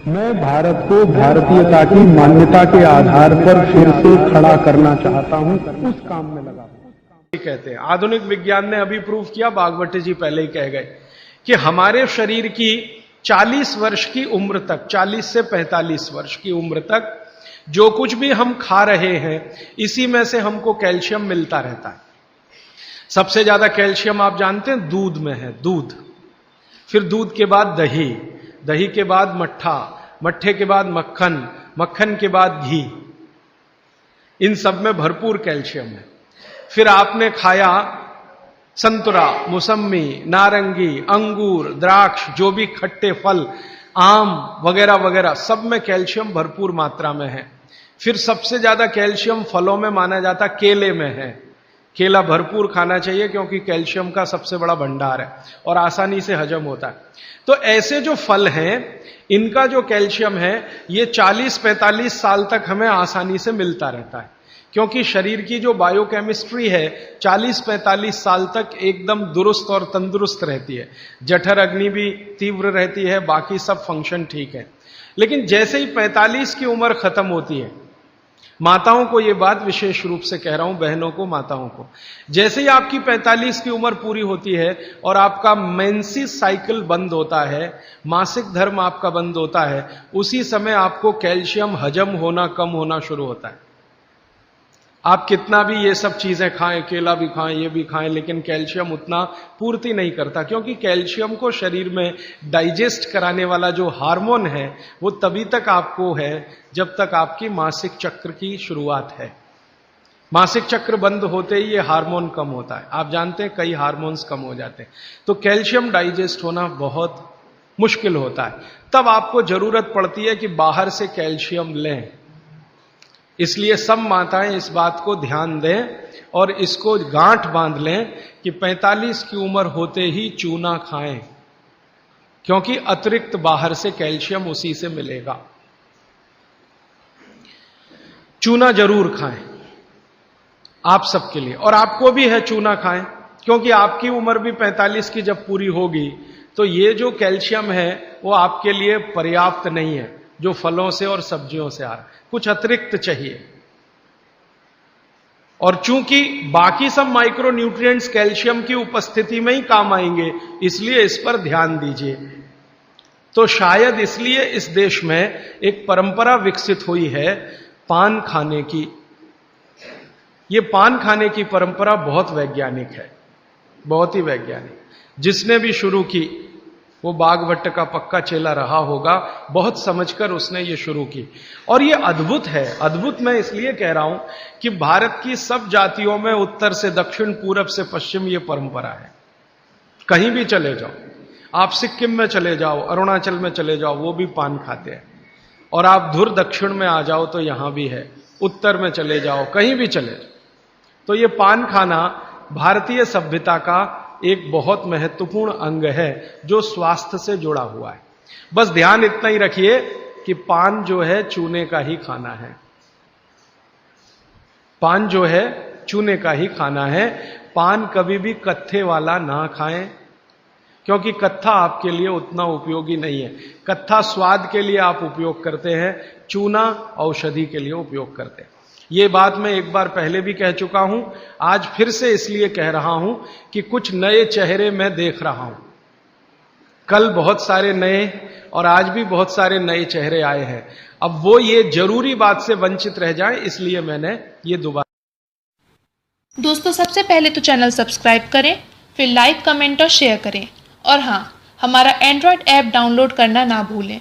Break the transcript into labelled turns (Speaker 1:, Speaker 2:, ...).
Speaker 1: मैं भारत को भारतीयता की मान्यता के आधार पर फिर से खड़ा करना चाहता हूं, उस काम में लगा हूं।
Speaker 2: कहते हैं आधुनिक विज्ञान ने अभी प्रूव किया, बागवती जी पहले ही कह गए कि हमारे शरीर की 40 वर्ष की उम्र तक, 40 से 45 वर्ष की उम्र तक जो कुछ भी हम खा रहे हैं इसी में से हमको कैल्शियम मिलता रहता है। सबसे ज्यादा कैल्शियम आप जानते हैं दूध में है, दूध। फिर दूध के बाद दही, दही के बाद मट्ठा, मट्ठे के बाद मक्खन, मक्खन के बाद घी। इन सब में भरपूर कैल्शियम है। फिर आपने खाया संतरा, मौसम्मी, नारंगी, अंगूर, द्राक्ष, जो भी खट्टे फल, आम वगैरह वगैरह, सब में कैल्शियम भरपूर मात्रा में है। फिर सबसे ज्यादा कैल्शियम फलों में माना जाता केले में है। केला भरपूर खाना चाहिए क्योंकि कैल्शियम का सबसे बड़ा भंडार है और आसानी से हजम होता है। तो ऐसे जो फल हैं इनका जो कैल्शियम है ये 40-45 साल तक हमें आसानी से मिलता रहता है, क्योंकि शरीर की जो बायोकेमिस्ट्री है 40-45 साल तक एकदम दुरुस्त और तंदुरुस्त रहती है। जठर अग्नि भी तीव्र रहती है, बाकी सब फंक्शन ठीक है। लेकिन जैसे ही 45 की उम्र खत्म होती है, माताओं को यह बात विशेष रूप से कह रहा हूं, बहनों को, माताओं को, जैसे ही आपकी 45 की उम्र पूरी होती है और आपका मेंसेस साइकिल बंद होता है, मासिक धर्म आपका बंद होता है, उसी समय आपको कैल्शियम हजम होना कम होना शुरू होता है। आप कितना भी ये सब चीजें खाएं, केला भी खाएं, ये भी खाएं, लेकिन कैल्शियम उतना पूर्ति नहीं करता, क्योंकि कैल्शियम को शरीर में डाइजेस्ट कराने वाला जो हार्मोन है वो तभी तक आपको है जब तक आपकी मासिक चक्र की शुरुआत है। मासिक चक्र बंद होते ही ये हार्मोन कम होता है। आप जानते हैं कई हार्मोन्स कम हो जाते हैं, तो कैल्शियम डाइजेस्ट होना बहुत मुश्किल होता है। तब आपको जरूरत पड़ती है कि बाहर से कैल्शियम लें। इसलिए सब माताएं इस बात को ध्यान दें और इसको गांठ बांध लें कि 45 की उम्र होते ही चूना खाएं, क्योंकि अतिरिक्त बाहर से कैल्शियम उसी से मिलेगा। चूना जरूर खाएं आप सबके लिए, और आपको भी है चूना खाएं, क्योंकि आपकी उम्र भी 45 की जब पूरी होगी तो ये जो कैल्शियम है वो आपके लिए पर्याप्त नहीं है जो फलों से और सब्जियों से आ रहा है, कुछ अतिरिक्त चाहिए। और चूंकि बाकी सब माइक्रो न्यूट्रिएंट्स कैल्शियम की उपस्थिति में ही काम आएंगे, इसलिए इस पर ध्यान दीजिए। तो शायद इसलिए इस देश में एक परंपरा विकसित हुई है पान खाने की। ये पान खाने की परंपरा बहुत वैज्ञानिक है, बहुत ही वैज्ञानिक। जिसने भी शुरू की वो बागभट्ट का पक्का चेला रहा होगा, बहुत समझकर उसने ये शुरू की। और ये अद्भुत है। अद्भुत मैं इसलिए कह रहा हूं कि भारत की सब जातियों में उत्तर से दक्षिण, पूरब से पश्चिम ये परंपरा है। कहीं भी चले जाओ, आप सिक्किम में चले जाओ, अरुणाचल में चले जाओ, वो भी पान खाते हैं। और आप धुर दक्षिण में आ जाओ तो यहां भी है, उत्तर में चले जाओ, कहीं भी चले जाओ, तो ये पान खाना भारतीय सभ्यता का एक बहुत महत्वपूर्ण अंग है जो स्वास्थ्य से जुड़ा हुआ है। बस ध्यान इतना ही रखिए कि पान जो है चूने का ही खाना है। पान जो है चूने का ही खाना है। पान कभी भी कत्थे वाला ना खाएं, क्योंकि कत्था आपके लिए उतना उपयोगी नहीं है। कत्था स्वाद के लिए आप उपयोग करते हैं, चूना औषधि के लिए उपयोग करते हैं। ये बात मैं एक बार पहले भी कह चुका हूं, आज फिर से इसलिए कह रहा हूं कि कुछ नए चेहरे मैं देख रहा हूं। कल बहुत सारे नए और आज भी बहुत सारे नए चेहरे आए हैं। अब वो ये जरूरी बात से वंचित रह जाएं, इसलिए मैंने ये दोबारा।
Speaker 3: दोस्तों, सबसे पहले तो चैनल सब्सक्राइब करें, फिर लाइक, कमेंट और शेयर करें। और हाँ, हमारा एंड्रॉयड ऐप डाउनलोड करना ना भूलें।